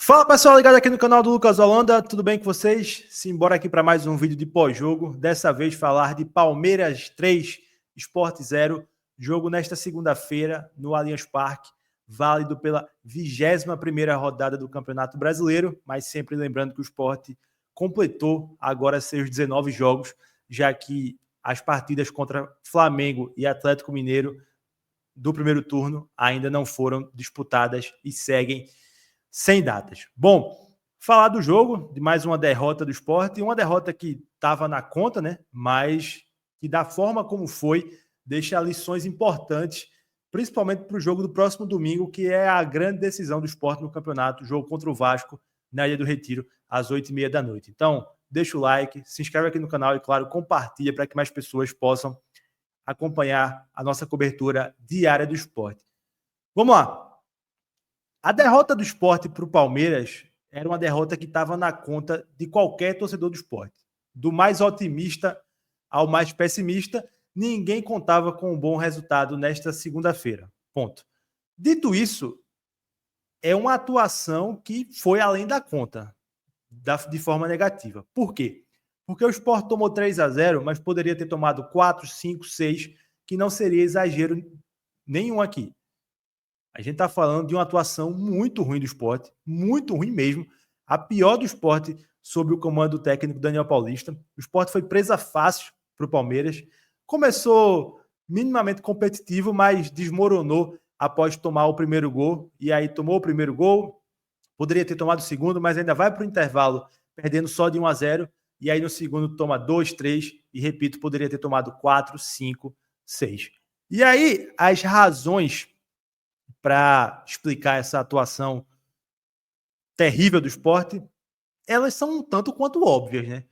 Fala pessoal, ligado aqui no canal do Lucas Holanda, tudo bem com vocês? Simbora aqui para mais um vídeo de pós-jogo, dessa vez falar de Palmeiras 3, Sport 0, jogo nesta segunda-feira no Allianz Parque, válido pela 21ª rodada do Campeonato Brasileiro, mas sempre lembrando que o Sport completou agora seus 19 jogos, já que as partidas contra Flamengo e Atlético Mineiro do primeiro turno ainda não foram disputadas e seguem sem datas. Bom, falar do jogo, de mais uma derrota do Sport, e uma derrota que estava na conta, né? Mas que da forma como foi, deixa lições importantes, principalmente para o jogo do próximo domingo, que é a grande decisão do Sport no campeonato, o jogo contra o Vasco, na Ilha do Retiro, às 8h30 da noite. Então, deixa o like, se inscreve aqui no canal e, claro, compartilha para que mais pessoas possam acompanhar a nossa cobertura diária do Sport. Vamos lá. A derrota do Sport para o Palmeiras era uma derrota que estava na conta de qualquer torcedor do Sport. Do mais otimista ao mais pessimista, ninguém contava com um bom resultado nesta segunda-feira. Ponto. Dito isso, é uma atuação que foi além da conta, de forma negativa. Por quê? Porque o Sport tomou 3-0, mas poderia ter tomado 4, 5, 6, que não seria exagero nenhum aqui. A gente está falando de uma atuação muito ruim do Sport, muito ruim mesmo, a pior do Sport sob o comando do técnico Daniel Paulista. O Sport foi presa fácil para o Palmeiras, começou minimamente competitivo, mas desmoronou após tomar o primeiro gol, e aí tomou o primeiro gol, poderia ter tomado o segundo, mas ainda vai para o intervalo perdendo só de 1-0, e aí no segundo toma 2, 3, e repito, poderia ter tomado 4, 5, 6. E aí as razões para explicar essa atuação terrível do Sport, elas são um tanto quanto óbvias, né?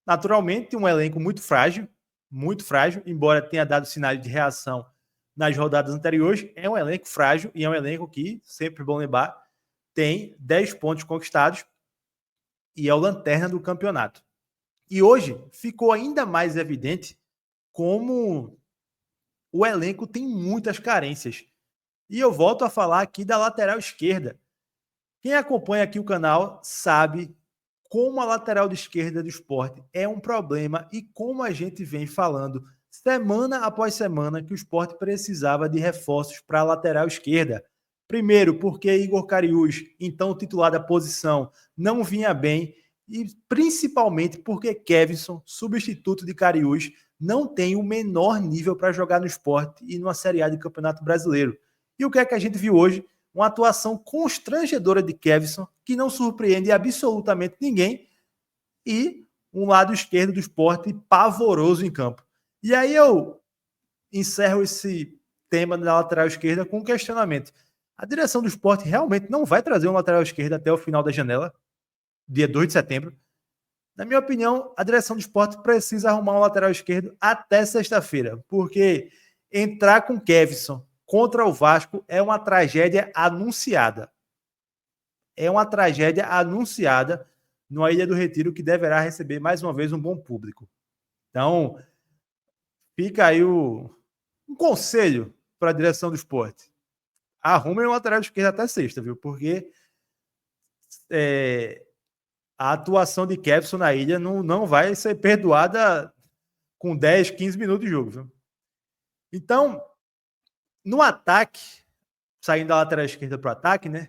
Naturalmente, um elenco muito frágil, embora tenha dado sinais de reação nas rodadas anteriores, é um elenco frágil e é um elenco que, sempre bom lembrar, tem 10 pontos conquistados e é o lanterna do campeonato. E hoje ficou ainda mais evidente como o elenco tem muitas carências. E eu volto a falar aqui da lateral esquerda. Quem acompanha aqui o canal sabe como a lateral de esquerda do Sport é um problema e como a gente vem falando semana após semana que o Sport precisava de reforços para a lateral esquerda. Primeiro, porque Igor Cariús, então titular da posição, não vinha bem, e principalmente porque Kevson, substituto de Cariús, não tem o menor nível para jogar no Sport e numa Série A de Campeonato Brasileiro. E o que é que a gente viu hoje? Uma atuação constrangedora de Kevson, que não surpreende absolutamente ninguém, e um lado esquerdo do Sport pavoroso em campo. E aí eu encerro esse tema da lateral esquerda com um questionamento. A direção do Sport realmente não vai trazer um lateral esquerdo até o final da janela, dia 2 de setembro? Na minha opinião, a direção do Sport precisa arrumar um lateral esquerdo até sexta-feira, porque entrar com Kevson contra o Vasco é uma tragédia anunciada. É uma tragédia anunciada numa Ilha do Retiro que deverá receber mais uma vez um bom público. Então, fica aí um conselho para a direção do Sport. Arrumem um lateral esquerdo até sexta, viu? Porque a atuação de Kevson na Ilha não vai ser perdoada com 10, 15 minutos de jogo, viu? Então, no ataque, saindo da lateral esquerda para o ataque, né?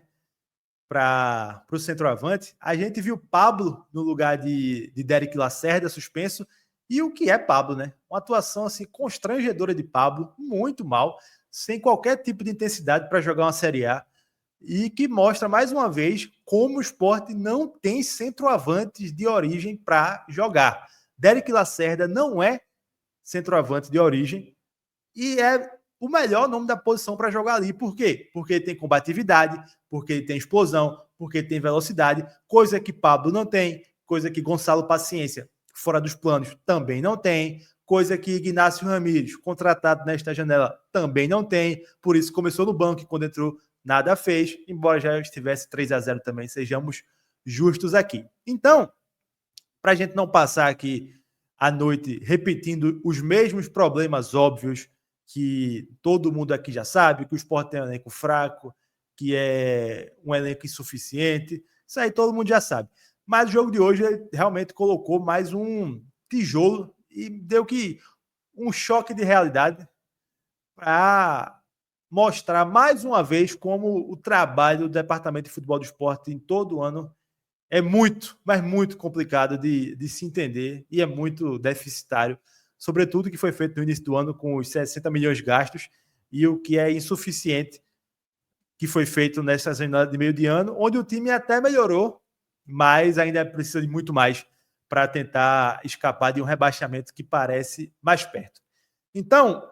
Para o centroavante, a gente viu Pablo no lugar de Derek Lacerda, suspenso. E o que é Pablo, né? Uma atuação assim constrangedora de Pablo, muito mal, sem qualquer tipo de intensidade para jogar uma Série A. E que mostra mais uma vez como o Sport não tem centroavantes de origem para jogar. Derek Lacerda não é centroavante de origem e é o melhor nome da posição para jogar ali. Por quê? Porque ele tem combatividade, porque ele tem explosão, porque ele tem velocidade, coisa que Pablo não tem, coisa que Gonçalo Paciência, fora dos planos, também não tem, coisa que Ignacio Ramírez, contratado nesta janela, também não tem. Por isso começou no banco e quando entrou, nada fez, embora já estivesse 3-0 também, sejamos justos aqui. Então, para a gente não passar aqui a noite repetindo os mesmos problemas óbvios que todo mundo aqui já sabe, que o Sport tem um elenco fraco, que é um elenco insuficiente, Isso aí todo mundo já sabe. Mas o jogo de hoje ele realmente colocou mais um tijolo e deu que um choque de realidade para mostrar mais uma vez como o trabalho do Departamento de Futebol do Esporte em todo ano é muito, mas muito complicado de se entender e é muito deficitário, sobretudo o que foi feito no início do ano com os 60 milhões gastos e o que é insuficiente que foi feito nessa janela de meio de ano, onde o time até melhorou, mas ainda precisa de muito mais para tentar escapar de um rebaixamento que parece mais perto. Então,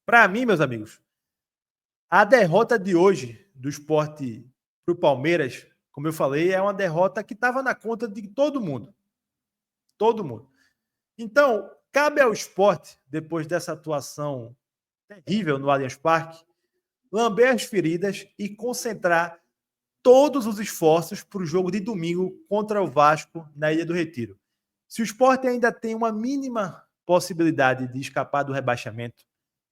para mim, meus amigos, a derrota de hoje do Sport para o Palmeiras, como eu falei, é uma derrota que estava na conta de todo mundo. Todo mundo. Então, cabe ao Sport, depois dessa atuação terrível no Allianz Parque, lamber as feridas e concentrar todos os esforços para o jogo de domingo contra o Vasco na Ilha do Retiro. Se o Sport ainda tem uma mínima possibilidade de escapar do rebaixamento,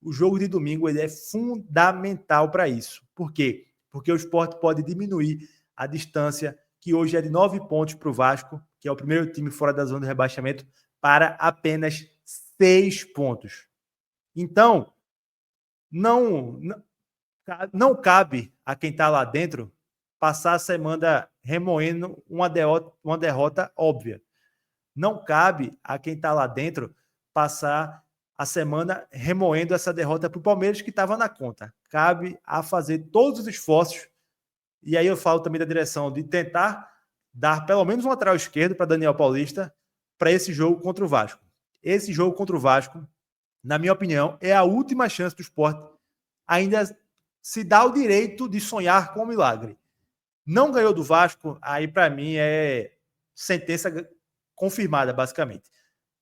o jogo de domingo ele é fundamental para isso. Por quê? Porque o Sport pode diminuir a distância, que hoje é de 9 pontos para o Vasco, que é o primeiro time fora da zona de rebaixamento, para apenas 6 pontos. Então, não cabe a quem está lá dentro passar a semana remoendo uma derrota óbvia. Não cabe a quem está lá dentro passar a semana remoendo essa derrota para o Palmeiras, que estava na conta. Cabe a fazer todos os esforços, e aí eu falo também da direção, de tentar dar pelo menos um lateral esquerdo para Daniel Paulista para esse jogo contra o Vasco. Esse jogo contra o Vasco, na minha opinião, é a última chance do Sport ainda se dar o direito de sonhar com o milagre. Não ganhou do Vasco, aí para mim é sentença confirmada, basicamente.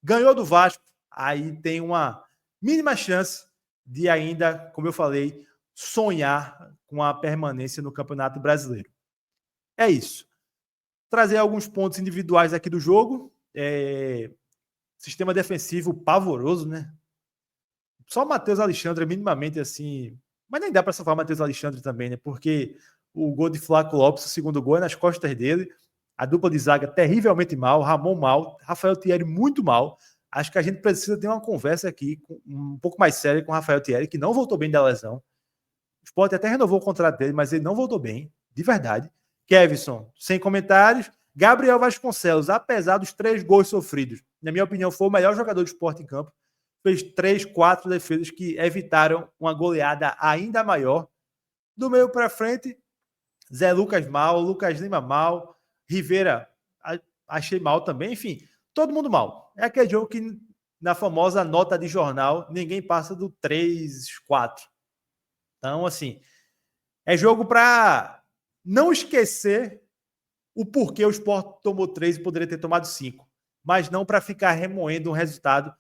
Ganhou do Vasco, aí tem uma mínima chance de ainda, como eu falei, sonhar com a permanência no Campeonato Brasileiro. É isso. Trazer alguns pontos individuais aqui do jogo. Sistema defensivo pavoroso, né? Só o Matheus Alexandre, minimamente assim. Mas nem dá para salvar o Matheus Alexandre também, né? Porque o gol de Flaco Lopes, o segundo gol, é nas costas dele. A dupla de zaga terrivelmente mal, Ramon mal, Rafael Thierry muito mal. Acho que a gente precisa ter uma conversa aqui um pouco mais séria com o Rafael Thierry, que não voltou bem da lesão. O Sport até renovou o contrato dele, mas ele não voltou bem, de verdade. Kevson, sem comentários. Gabriel Vasconcelos, apesar dos 3 gols sofridos, na minha opinião, foi o melhor jogador do Sport em campo. Fez 3, 4 defesas que evitaram uma goleada ainda maior. Do meio para frente, Zé Lucas mal, Lucas Lima mal, Rivera achei mal também, enfim, todo mundo mal. É aquele jogo que na famosa nota de jornal ninguém passa do 3, 4. Então, assim, é jogo para não esquecer o porquê o Sport tomou 3 e poderia ter tomado 5, mas não para ficar remoendo um resultado,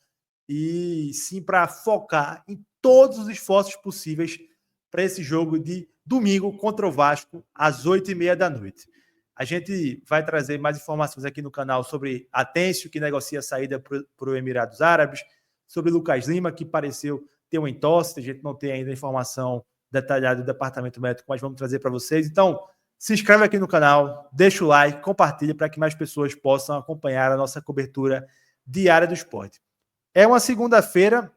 e sim para focar em todos os esforços possíveis para esse jogo de domingo contra o Vasco, às 8h30 da noite. A gente vai trazer mais informações aqui no canal sobre Atencio, que negocia a saída para os Emirados Árabes, sobre Lucas Lima, que pareceu ter um entorse, a gente não tem ainda informação detalhada do departamento médico, mas vamos trazer para vocês. Então, se inscreve aqui no canal, deixa o like, compartilha para que mais pessoas possam acompanhar a nossa cobertura diária do esporte. É uma segunda-feira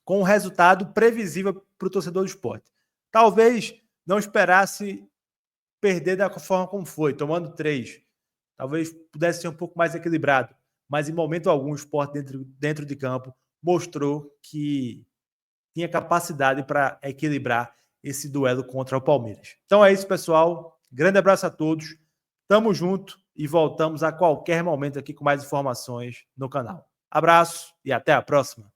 com um resultado previsível para o torcedor do Sport. Talvez não esperasse perder da forma como foi, tomando 3. Talvez pudesse ser um pouco mais equilibrado, mas em momento algum o Sport dentro de campo mostrou que tinha capacidade para equilibrar esse duelo contra o Palmeiras. Então é isso, pessoal. Grande abraço a todos. Tamo junto e voltamos a qualquer momento aqui com mais informações no canal. Abraço e até a próxima.